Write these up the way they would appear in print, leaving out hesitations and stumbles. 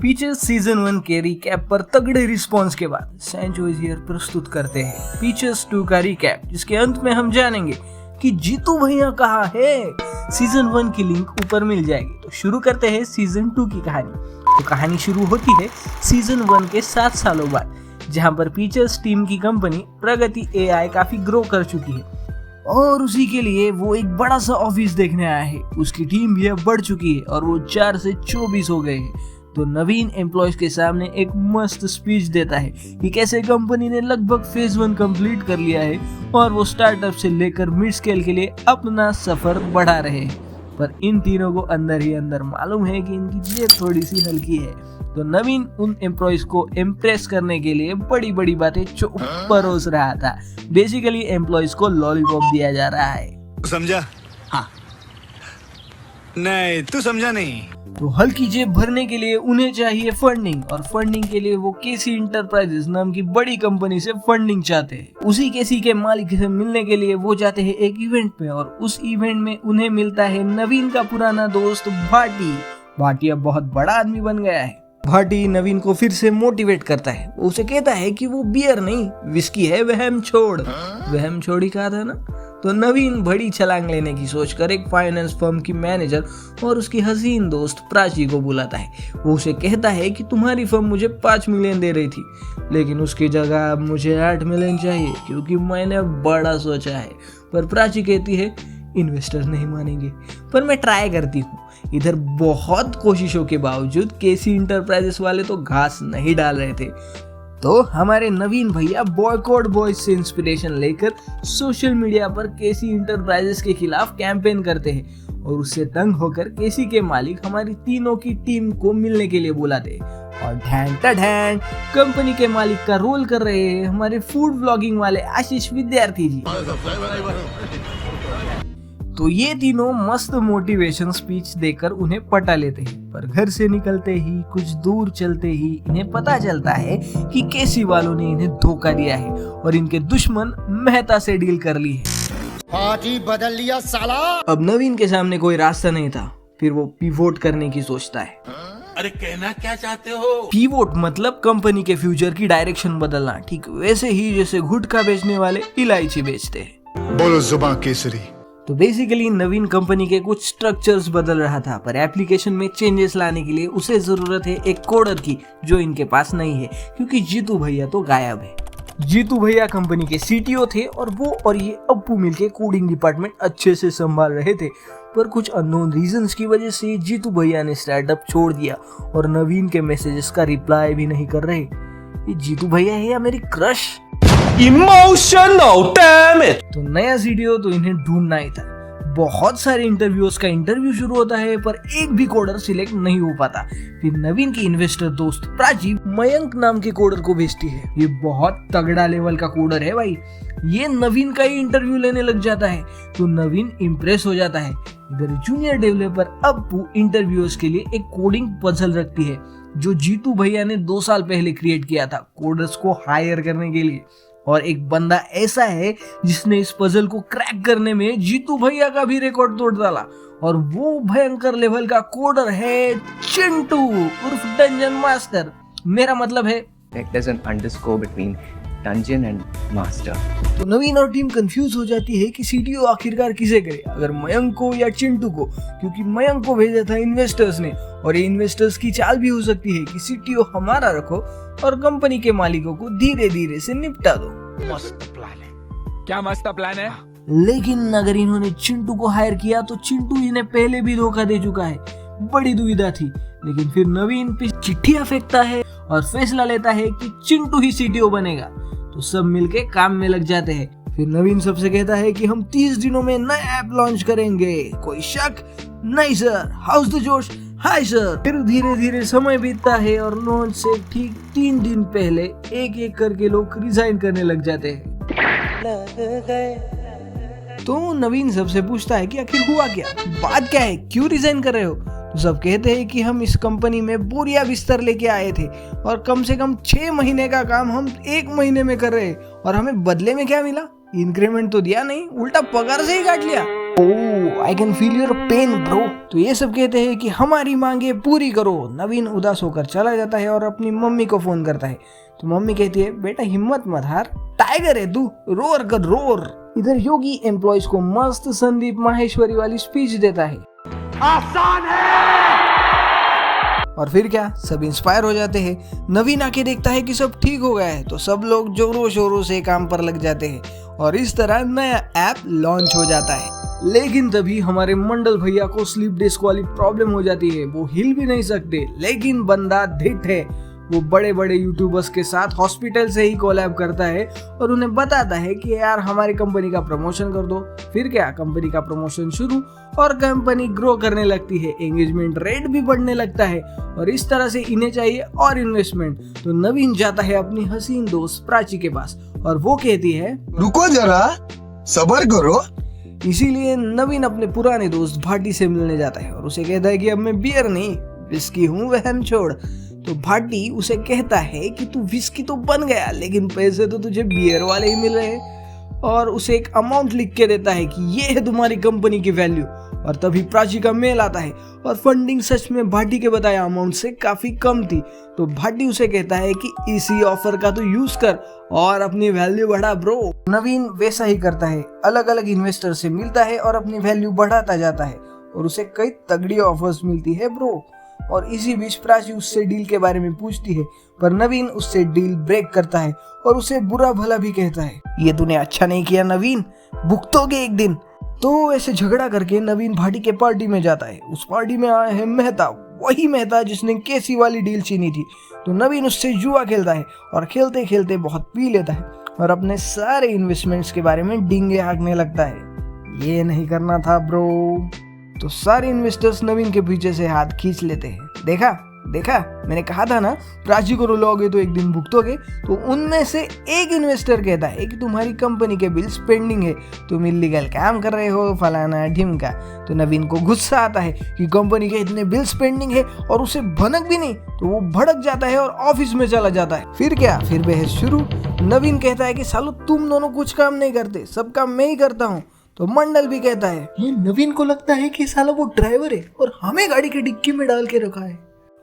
Peaches season 1 के recap पर तगड़े रिस्पॉन्स के बाद सैंचो इज हियर प्रस्तुत करते हैं पीचेस 2 का रिकैप, जिसके अंत में हम जानेंगे कि जीतू भैया कहाँ है। सीजन 1 की लिंक ऊपर मिल जाएगी। तो शुरू करते हैं सीजन 2 की कहानी। तो कहानी शुरू होती है सीजन 1 के 7 सालों बाद, जहाँ पर पीचेस टीम की कंपनी प्रगति AI काफी ग्रो कर चुकी है और उसी के लिए वो एक बड़ा सा ऑफिस देखने आया है। उसकी टीम भी अब बढ़ चुकी है और वो 4 से 24 हो गए हैं। तो नवीन एम्प्लॉयज के सामने एक मस्त स्पीच देता है कि कैसे कंपनी ने लगभग फेज 1 कंप्लीट कर लिया है और वो स्टार्टअप से लेकर मिड स्केल के लिए अपना सफर बढ़ा रहे हैं। पर इन तीनों को अंदर ही अंदर मालूम है कि इनकी जेब थोड़ी सी हल्की है। तो नवीन उन एम्प्लॉयज को इम्प्रेस करने के लिए बड़ी बड़ी बातें परोस रहा था। बेसिकली एम्प्लॉयज को लॉलीपॉप दिया जा रहा है। समझा? हाँ। नहीं, तू समझा नहीं। तो हल्की जेब भरने के लिए उन्हें चाहिए फंडिंग, और फंडिंग के लिए वो केसी इंटरप्राइजेस नाम की बड़ी कंपनी से फंडिंग चाहते हैं। उसी केसी के मालिक से मिलने के लिए वो जाते हैं एक इवेंट में, और उस इवेंट में उन्हें मिलता है नवीन का पुराना दोस्त भाटी। भाटी अब बहुत बड़ा आदमी बन गया है। भाटी नवीन को फिर से मोटिवेट करता है। वो उसे कहता है कि वो बियर नहीं विस्की है, वहम छोड़ ही कहा था ना। तो नवीन बड़ी छलांग लेने की सोचकर एक फाइनेंस फर्म की मैनेजर और उसकी हसीन दोस्त प्राची को बुलाता है। वो उसे कहता है कि तुम्हारी फर्म मुझे 5 मिलियन दे रही थी, लेकिन उसकी जगह अब मुझे 8 मिलियन चाहिए क्योंकि मैंने बड़ा सोचा है। पर प्राची कहती है इन्वेस्टर नहीं मानेंगे, पर मैं ट्राई करती हूँ। इधर बहुत कोशिशों के बावजूद केसी इंटरप्राइजेस वाले तो घास नहीं डाल रहे थे। तो हमारे नवीन भैया बॉयकॉट बॉयज से इंस्पिरेशन लेकर सोशल मीडिया पर केसी इंटरप्राइजेस के खिलाफ कैंपेन करते हैं, और उससे तंग होकर केसी के मालिक हमारी तीनों की टीम को मिलने के लिए बुलाते हैं। और ढैंग कंपनी के मालिक का रोल कर रहे हैं हमारे फूड व्लॉगिंग वाले आशीष विद्यार्थी जी। तो ये तीनों मस्त मोटिवेशन स्पीच देकर उन्हें पटा लेते हैं। पर घर से निकलते ही कुछ दूर चलते ही इन्हें पता चलता है कि केसी वालों ने इन्हें धोखा दिया है और इनके दुश्मन मेहता से डील कर ली है। पार्टी बदल लिया साला। अब नवीन के सामने कोई रास्ता नहीं था। फिर वो पिवोट करने की सोचता है। अरे कहना क्या चाहते हो? पिवोट मतलब कंपनी के फ्यूचर की डायरेक्शन बदलना, ठीक वैसे ही जैसे गुटखा बेचने वाले इलायची बेचते हैं। बोलो जुबान केसरी। तो बेसिकली नवीन कंपनी के कुछ स्ट्रक्चर्स बदल रहा था, पर एप्लीकेशन में चेंजेस लाने के लिए उसे जरूरत है एक कोडर की, जो इनके पास नहीं है क्योंकि जीतू भैया तो गायब है। जीतू भैया कंपनी के CTO थे और वो और ये अप्पू मिलके कोडिंग डिपार्टमेंट अच्छे से संभाल रहे थे। पर कुछ अननोन रीजंस की वजह से जीतू भैया ने स्टार्टअप छोड़ दिया और नवीन के मैसेजेस का रिप्लाई भी नहीं कर रहे। ये जीतू भैया है या मेरी क्रश? Emotional damn it. तो नया CTO तो इन्हें ढूंढना ही था। बहुत सारे इंटरव्यूज का इंटरव्यू शुरू होता है, पर एक भी कोडर सिलेक्ट नहीं हो पाता। फिर नवीन की इन्वेस्टर दोस्त प्राची मयंक नाम के कोडर को भेजती है। ये बहुत तगड़ा लेवल का कोडर है भाई। ये नवीन का ही इंटरव्यू लेने लग जाता है, तो नवीन इम्प्रेस हो जाता है। इधर जूनियर डेवलपर अप्पू इंटरव्यूअर्स के लिए एक कोडिंग पजल रखती है, जो जीतू भैया ने 2 साल पहले क्रिएट किया था कोडर्स को हायर करने के लिए। और एक बंदा ऐसा है जिसने इस पजल को क्रैक करने में जीतू भैया का भी रिकॉर्ड तोड़ डाला, और वो भयंकर लेवल का कोडर है चिंटू उर्फ डंजन मास्टर। मेरा मतलब है there's an underscore between dungeon and master। तो नवीन और टीम कंफ्यूज हो जाती है कि CTO आखिरकार किसे करे, अगर मयंक को या चिंटू को, क्योंकि मयंक को भेजा था इन्वेस्टर्स ने, और ये इन्वेस्टर्स की चाल भी हो सकती है कि CTO हमारा रखो और कंपनी के मालिकों को धीरे धीरे से निपटा दो। मस्त प्लान है। क्या मस्त प्लान है? लेकिन अगर इन्होंने चिंटू को हायर किया तो चिंटू इन्हें पहले भी धोखा दे चुका है। बड़ी दुविधा थी, लेकिन फिर नवीन पे चिट्ठियां फेंकता है और फैसला लेता है कि चिंटू ही CTO बनेगा। तो सब मिलके काम में लग जाते हैं। फिर नवीन सबसे कहता है कि हम 30 दिनों में नया ऐप लॉन्च करेंगे। कोई शक? नहीं सर। हाउस द जोश? Hi sir. फिर धीरे धीरे समय बीतता है और लॉन्च से ठीक 3 दिन पहले एक एक करके लोग रिजाइन करने लग जाते हैं। तो नवीन सबसे पूछता है कि आखिर हुआ क्या, बात क्या है, क्यों रिजाइन कर रहे हो? तो सब कहते हैं कि हम इस कंपनी में बोरिया बिस्तर लेके आए थे और कम से कम 6 महीने का काम हम 1 महीने में कर रहे हैं, और हमें बदले में क्या मिला? इंक्रीमेंट तो दिया नहीं, उल्टा पगार से ही काट लिया। Oh, I can feel your pain bro. तो ये सब कहते हैं कि हमारी मांगे पूरी करो। नवीन उदास होकर चला जाता है और अपनी मम्मी को फोन करता है। तो मम्मी कहती है, बेटा हिम्मत मत हार, टाइगर है तू, रोर कर रोर। इधर योगी एम्प्लॉयज को मस्त संदीप माहेश्वरी वाली स्पीच देता है। आसान है। और फिर क्या, सब इंस्पायर हो जाते हैं। नवीन आके देखता है कि सब ठीक हो गया है, तो सब लोग जोरों शोरों से काम पर लग जाते हैं और इस तरह नया ऐप लॉन्च हो जाता है। लेकिन तभी हमारे मंडल भैया को स्लीप डिस्क वाली प्रॉब्लम हो जाती है। वो हिल भी नहीं सकते, लेकिन बंदा धिट है। वो बड़े बड़े यूट्यूबर्स के साथ हॉस्पिटल से ही कोलैब करता है और उन्हें बताता है कि यार हमारी कंपनी का प्रमोशन कर दो। फिर क्या, कंपनी का प्रमोशन शुरू और कंपनी ग्रो करने लगती है, एंगेजमेंट रेट भी बढ़ने लगता है और इस तरह से इन्हें चाहिए और इन्वेस्टमेंट। तो नवीन जाता है अपनी हसीन दोस्त प्राची के पास और वो कहती है, रुको जरा, सब्र करो। इसीलिए नवीन अपने पुराने दोस्त भाटी से मिलने जाता है और उसे कहता है कि अब मैं बियर नहीं विस्की हूँ, वहम छोड़। तो भाटी उसे कहता है कि तू विस्की तो बन गया, लेकिन पैसे तो तुझे बियर वाले ही मिल रहे हैं, और उसे एक अमाउंट लिख के देता है कि ये है तुम्हारी कंपनी की वैल्यू। और तभी प्राची का मेल आता है और फंडिंग सच में भाटी के बताया अमाउंट से काफी कम थी। तो भाटी उसे कहता है कि इसी ऑफर का तो यूज कर और अपनी वैल्यू बढ़ा ब्रो। नवीन वैसा ही करता है, अलग अलग इन्वेस्टर से मिलता है और अपनी वैल्यू बढ़ाता जाता है और उसे कई तगड़ी ऑफर्स मिलती है ब्रो। और इसी बीच प्राची उससे डील के बारे में पूछती है, पर नवीन उससे डील ब्रेक करता है और उसे बुरा भला भी कहता है। ये तूने अच्छा नहीं किया नवीन, भुगतोगे एक दिन। तो ऐसे झगड़ा करके नवीन भाटी के पार्टी में जाता है। उस पार्टी में आया है मेहता, वही मेहता जिसने केसी वाली डील छीनी थी। तो नवीन उससे जुआ खेलता है और खेलते खेलते बहुत पी लेता है और अपने सारे इन्वेस्टमेंट्स के बारे में डींगे हाँकने लगता है। ये नहीं करना था ब्रो। तो सारे इन्वेस्टर्स नवीन के पीछे से हाथ खींच लेते हैं। देखा देखा, मैंने कहा था ना, प्राची को रुलाओगे तो एक दिन भुगतोगे। तो उनमें से एक इन्वेस्टर कहता है कि तुम्हारी कंपनी के बिल्स पेंडिंग है, तुम इलीगल काम कर रहे हो, फलाना ढिमका। तो नवीन को गुस्सा आता है कि कंपनी के इतने बिल्स पेंडिंग है और उसे भनक भी नहीं। तो वो भड़क जाता है और ऑफिस में चला जाता है। फिर क्या, फिर बहस शुरू। नवीन कहता है कि सालो तुम दोनों कुछ काम नहीं करते, सब काम मैं ही करता हूँ। तो मंडल भी कहता है, ये नवीन को लगता है कि साला वो ड्राइवर है और हमें गाड़ी की डिक्की में डाल के रखा है।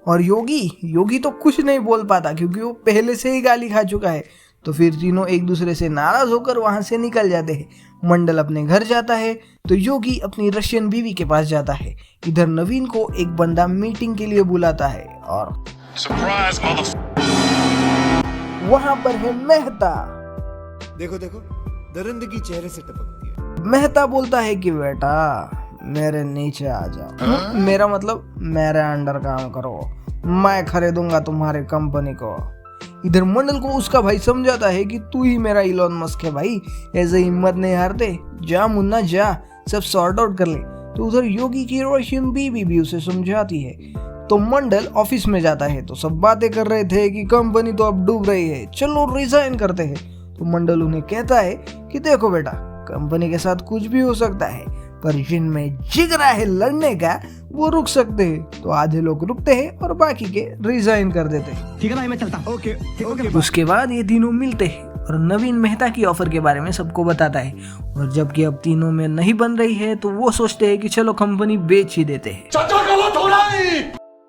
और योगी तो कुछ नहीं बोल पाता क्योंकि वो पहले से ही गाली खा चुका है। तो फिर तीनों एक दूसरे से नाराज होकर वहां से निकल जाते हैं। मंडल अपने घर जाता है तो योगी अपनी रशियन बीवी के पास जाता है। इधर नवीन को एक बंदा मीटिंग के लिए बुलाता है और वहां पर है मेहता। देखो देखो, दरिंदगी चेहरे से टपकती है। मेहता बोलता है कि बेटा मेरे नीचे आ जाओ, मेरा मतलब मेरे अंडर काम करो, मैं खरीदूंगा तुम्हारी कंपनी को। इधर मंडल को उसका भाई समझाता है कि तू ही मेरा इलॉन मस्क है भाई, ऐसे हिम्मत नहीं हारते, जा मुन्ना जा, सब सॉर्ट आउट कर ले। तो उधर योगी की रशियन बीवी भी उसे समझाती है। तो मंडल ऑफिस में जाता है तो सब बातें कर रहे थे कि कंपनी तो अब डूब रही है, चलो रिजाइन करते हैं। तो मंडल उन्हें कहता है कि देखो बेटा, कंपनी के साथ कुछ भी हो सकता है, पर जिनमें जिगरा है लड़ने का वो रुक सकते हैं। तो आधे लोग रुकते हैं और बाकी के रिजाइन कर देते हैं। ठीक है भाई, मैं चलता हूँ। ओके। उसके बाद ये तीनों मिलते हैं और नवीन मेहता की ऑफर के बारे में सबको बताता है। और जबकि अब तीनों में नहीं बन रही है तो वो सोचते हैं कि चलो कंपनी बेच ही देते हैं।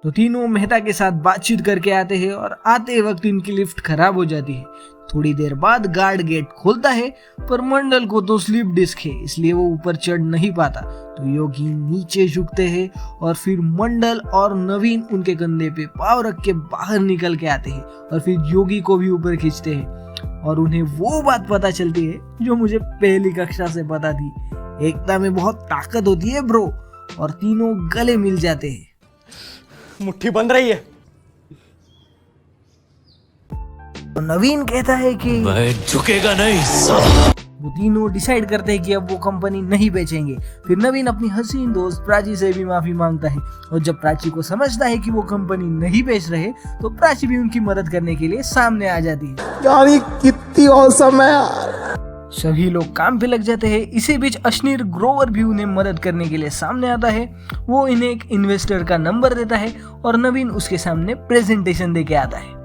तो तीनों मेहता के साथ बातचीत करके आते हैं और आते वक्त इनकी लिफ्ट खराब हो जाती है। थोड़ी देर बाद गार्ड गेट खोलता है, पर मंडल को तो स्लीप डिस्क है, इसलिए वो ऊपर चढ़ नहीं पाता। तो योगी नीचे झुकते हैं और फिर मंडल और नवीन उनके कंधे पे पाँव रख के बाहर निकल के आते हैं और फिर योगी को भी ऊपर खींचते हैं। और उन्हें वो बात पता चलती है जो मुझे पहली कक्षा से पता थी, एकता में बहुत ताकत होती है ब्रो। और तीनों गले मिल जाते हैं। मुट्ठी बन रही है। तो नवीन कहता है कि मैं झुकेगा नहीं। वो तीनों डिसाइड करते हैं कि अब वो कंपनी नहीं बेचेंगे। फिर नवीन अपनी हसीन दोस्त प्राची से भी माफी मांगता है और जब प्राची को समझता है कि वो कंपनी नहीं बेच रहे तो प्राची भी उनकी मदद करने के लिए सामने आ जाती है। यार ये कितनी औसम है यार। सभी लोग काम पे लग जाते हैं। इसी बीच अश्नीर ग्रोवर भी उन्हें मदद करने के लिए सामने आता है। वो इन्हें एक इन्वेस्टर का नंबर देता है और नवीन उसके सामने प्रेजेंटेशन देके आता है।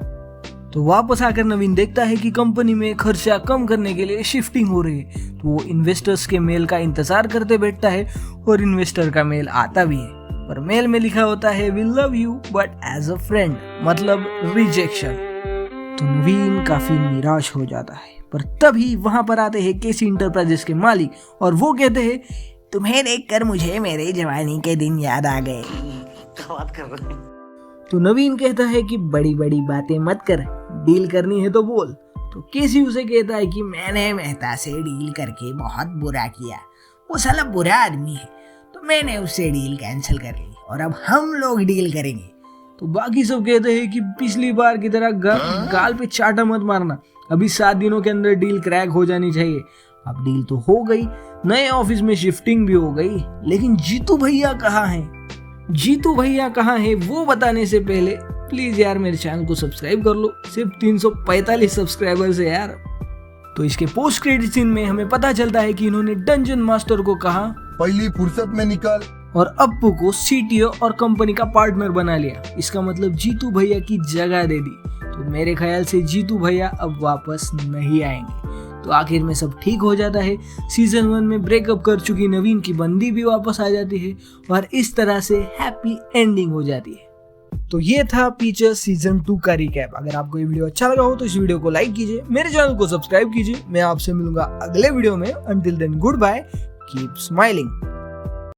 तो वापस आकर नवीन देखता है कि कंपनी में खर्चा कम करने के लिए शिफ्टिंग हो रही है। तो वो इन्वेस्टर्स के मेल का इंतजार करते बैठता है और इन्वेस्टर का मेल आता भी है, पर मेल में लिखा होता है we love you but as a friend, मतलब रिजेक्शन। तो नवीन काफी निराश हो जाता है, पर तभी वहां पर आते हैं केसी इंटरप्राइजेस के मालिक और वो कहते हैं तुम्हें देखकर मुझे मेरे जवानी के दिन याद आ गए। तो नवीन कहता है कि बड़ी बड़ी बातें मत कर, डील करनी है तो बोल। तो केसी उसे कहता है कि मैंने मेहता से डील करके बहुत बुरा किया, वो साला बुरा आदमी है, तो मैंने उससे डील कैंसिल कर ली और अब हम लोग डील करेंगे। तो बाकी सब कहते हैं कि पिछली बार की तरह गाल पे चाटा मत मारना, अभी 7 दिनों के अंदर डील क्रैक हो जानी चाहिए। अब डील तो हो गई, नए ऑफिस में शिफ्टिंग भी हो गई, लेकिन जीतू भैया कहाँ हैं? जीतू भैया कहाँ हैं वो बताने से पहले प्लीज यार मेरे चैनल को सब्सक्राइब कर लो, सिर्फ 345 सब्सक्राइबर्स है यार। तो इसके पोस्ट क्रेडिट सीन में हमें पता चलता है कि इन्होंने डंजन मास्टर को कहा पहली फुर्सत में निकल और अप्पू को सीटीओ और कंपनी का पार्टनर बना लिया। इसका मतलब जीतू भैया की जगह दे दी। तो मेरे ख्याल से जीतू भैया अब वापस नहीं आएंगे। तो आखिर में सब ठीक हो जाता है। सीजन 1 में ब्रेकअप कर चुकी नवीन की बंदी भी वापस आ जाती है और इस तरह से हैप्पी एंडिंग हो जाती है। तो ये था पीचर सीजन 2 का रिकैप। अगर आपको ये वीडियो अच्छा लगा हो तो इस वीडियो को लाइक कीजिए, मेरे चैनल को सब्सक्राइब कीजिए। मैं आपसे मिलूंगा अगले वीडियो में। Until then good bye, keep smiling.